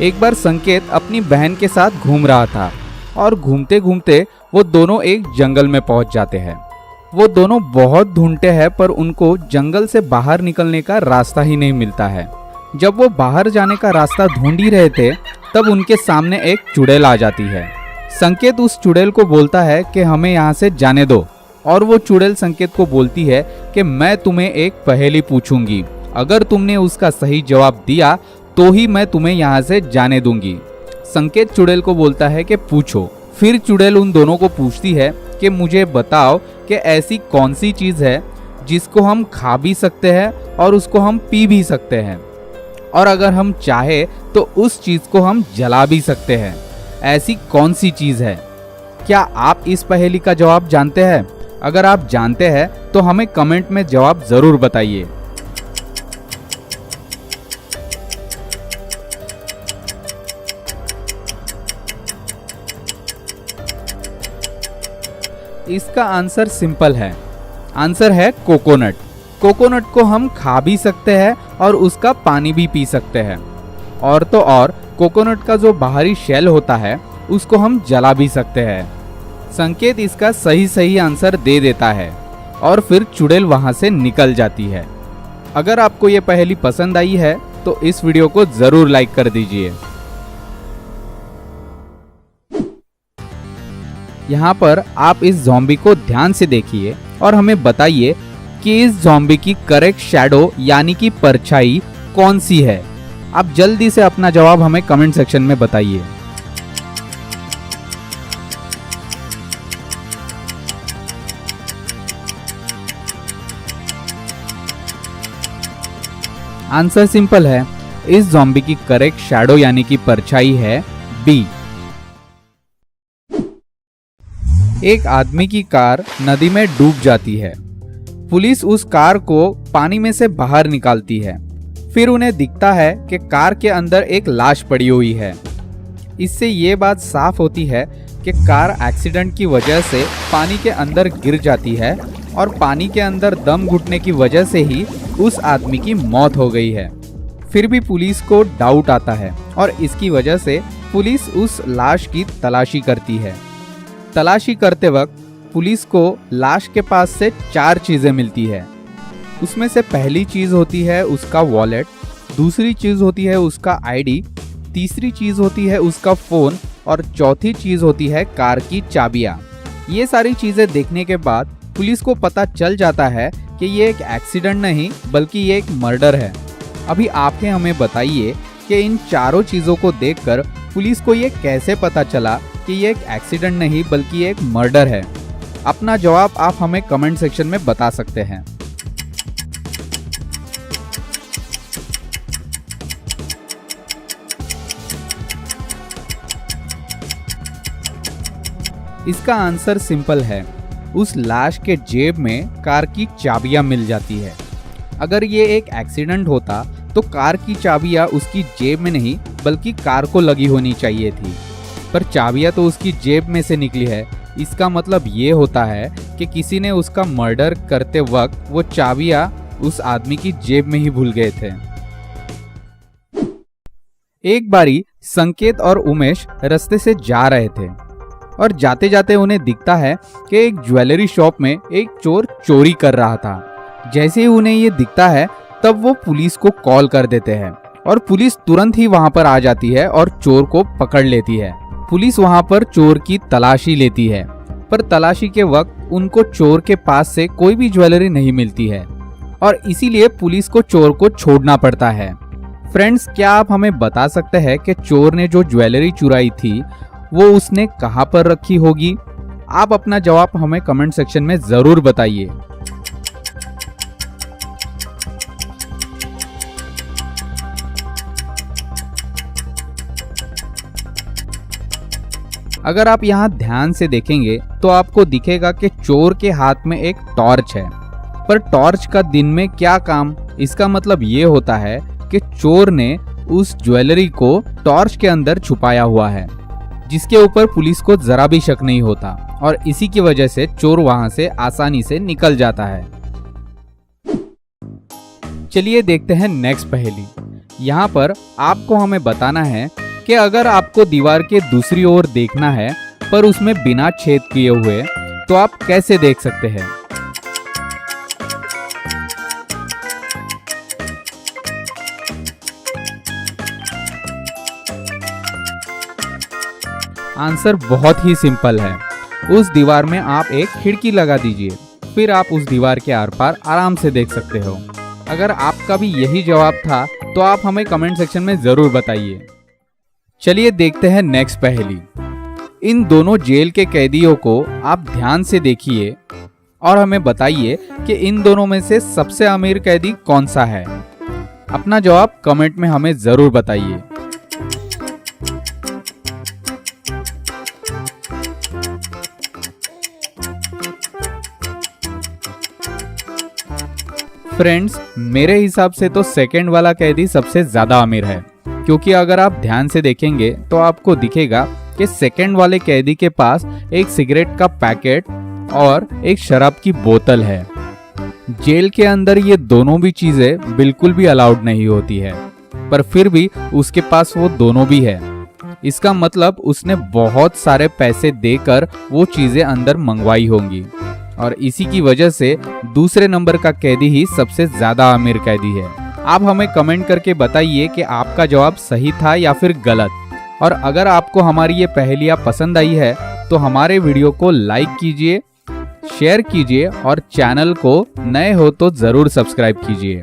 एक बार संकेत अपनी बहन के साथ घूम रहा था और घूमते घूमते वो दोनों एक जंगल में पहुंच जाते हैं। वो दोनों बहुत ढूंढते हैं पर उनको जंगल से बाहर निकलने का रास्ता ही नहीं मिलता है। जब वो बाहर जाने का रास्ता ढूंढ ही रहे थे तब उनके सामने एक चुड़ैल आ जाती है। संकेत उस चुड़ैल को बोलता है कि हमें यहाँ से जाने दो और वो चुड़ैल संकेत को बोलती है कि मैं तुम्हें एक पहेली पूछूंगी, अगर तुमने उसका सही जवाब दिया तो ही मैं तुम्हें यहाँ से जाने दूंगी। संकेत चुड़ैल को बोलता है कि पूछो। फिर चुड़ैल उन दोनों को पूछती है कि मुझे बताओ कि ऐसी कौन सी चीज़ है जिसको हम खा भी सकते हैं और उसको हम पी भी सकते हैं, और अगर हम चाहे तो उस चीज़ को हम जला भी सकते हैं। ऐसी कौन सी चीज़ है? क्या आप इस पहेली का जवाब जानते हैं? अगर आप जानते हैं तो हमें कमेंट में जवाब ज़रूर बताइए। इसका आंसर सिंपल है। आंसर है कोकोनट। कोकोनट को हम खा भी सकते हैं और उसका पानी भी पी सकते हैं, और तो और कोकोनट का जो बाहरी शेल होता है उसको हम जला भी सकते हैं। संकेत इसका सही आंसर दे देता है और फिर चुड़ैल वहां से निकल जाती है। अगर आपको ये पहेली पसंद आई है तो इस वीडियो को जरूर लाइक कर दीजिए। यहाँ पर आप इस ज़ॉम्बी को ध्यान से देखिए और हमें बताइए कि इस ज़ॉम्बी की करेक्ट शैडो यानी कि परछाई कौन सी है। आप जल्दी से अपना जवाब हमें कमेंट सेक्शन में बताइए। आंसर सिंपल है। इस ज़ॉम्बी की करेक्ट शैडो यानी कि परछाई है बी। एक आदमी की कार नदी में डूब जाती है। पुलिस उस कार को पानी में से बाहर निकालती है। फिर उन्हें दिखता है कि कार के अंदर एक लाश पड़ी हुई है। इससे ये बात साफ होती है कि कार एक्सीडेंट की वजह से पानी के अंदर गिर जाती है और पानी के अंदर दम घुटने की वजह से ही उस आदमी की मौत हो गई है। फिर भी पुलिस को डाउट आता है और इसकी वजह से पुलिस उस लाश की तलाशी करती है। तलाशी करते वक्त पुलिस को लाश के पास से 4 चीज़ें मिलती है। उसमें से पहली चीज़ होती है उसका वॉलेट, दूसरी चीज़ होती है उसका आईडी, तीसरी चीज़ होती है उसका फ़ोन और चौथी चीज़ होती है कार की चाबियाँ। ये सारी चीज़ें देखने के बाद पुलिस को पता चल जाता है कि ये एक एक्सीडेंट नहीं बल्कि ये एक मर्डर है। अभी आप ही हमें बताइए कि इन चारों चीज़ों को देखकर पुलिस को ये कैसे पता चला कि ये एक एक्सीडेंट नहीं बल्कि एक मर्डर है। अपना जवाब आप हमें कमेंट सेक्शन में बता सकते हैं। इसका आंसर सिंपल है। उस लाश के जेब में कार की चाबियां मिल जाती है। अगर ये एक एक्सीडेंट होता तो कार की चाबियां उसकी जेब में नहीं बल्कि कार को लगी होनी चाहिए थी, पर चाबियां तो उसकी जेब में से निकली है। इसका मतलब ये होता है कि किसी ने उसका मर्डर करते वक्त वो चाबियां उस आदमी की जेब में ही भूल गए थे। एक बारी संकेत और उमेश रास्ते से जा रहे थे और जाते जाते उन्हें दिखता है कि एक ज्वेलरी शॉप में एक चोर चोरी कर रहा था। जैसे ही उन्हें ये दिखता है तब वो पुलिस को कॉल कर देते हैं और पुलिस तुरंत ही वहां पर आ जाती है और चोर को पकड़ लेती है। पुलिस वहां पर चोर की तलाशी लेती है, पर तलाशी के वक्त उनको चोर के पास से कोई भी ज्वेलरी नहीं मिलती है और इसीलिए पुलिस को चोर को छोड़ना पड़ता है। फ्रेंड्स, क्या आप हमें बता सकते हैं कि चोर ने जो ज्वेलरी चुराई थी वो उसने कहां पर रखी होगी? आप अपना जवाब हमें कमेंट सेक्शन में जरूर बताइए। अगर आप यहाँ ध्यान से देखेंगे तो आपको दिखेगा कि चोर के हाथ में एक टॉर्च है, पर टॉर्च का दिन में क्या काम? इसका मतलब ये होता है कि चोर ने उस ज्वेलरी को टॉर्च के अंदर छुपाया हुआ है, जिसके ऊपर पुलिस को जरा भी शक नहीं होता और इसी की वजह से चोर वहां से आसानी से निकल जाता है। चलिए देखते हैं नेक्स्ट पहेली। यहाँ पर आपको हमें बताना है कि अगर आपको दीवार के दूसरी ओर देखना है पर उसमें बिना छेद किए हुए, तो आप कैसे देख सकते हैं? आंसर बहुत ही सिंपल है। उस दीवार में आप एक खिड़की लगा दीजिए, फिर आप उस दीवार के आर पार आराम से देख सकते हो। अगर आपका भी यही जवाब था तो आप हमें कमेंट सेक्शन में जरूर बताइए। चलिए देखते हैं नेक्स्ट पहेली। इन दोनों जेल के कैदियों को आप ध्यान से देखिए और हमें बताइए कि इन दोनों में से सबसे अमीर कैदी कौन सा है। अपना जवाब कमेंट में हमें जरूर बताइए। फ्रेंड्स, मेरे हिसाब से तो सेकंड वाला कैदी सबसे ज्यादा अमीर है, क्योंकि अगर आप ध्यान से देखेंगे तो आपको दिखेगा कि सेकंड वाले कैदी के पास एक सिगरेट का पैकेट और एक शराब की बोतल है। जेल के अंदर ये दोनों भी चीजें बिल्कुल भी अलाउड नहीं होती है, पर फिर भी उसके पास वो दोनों भी है। इसका मतलब उसने बहुत सारे पैसे देकर वो चीजें अंदर मंगवाई होंगी और इसी की वजह से दूसरे नंबर का कैदी ही सबसे ज्यादा अमीर कैदी है। आप हमें कमेंट करके बताइए कि आपका जवाब सही था या फिर गलत। और अगर आपको हमारी ये पहेलियाँ पसंद आई है तो हमारे वीडियो को लाइक कीजिए, शेयर कीजिए और चैनल को नए हो तो जरूर सब्सक्राइब कीजिए।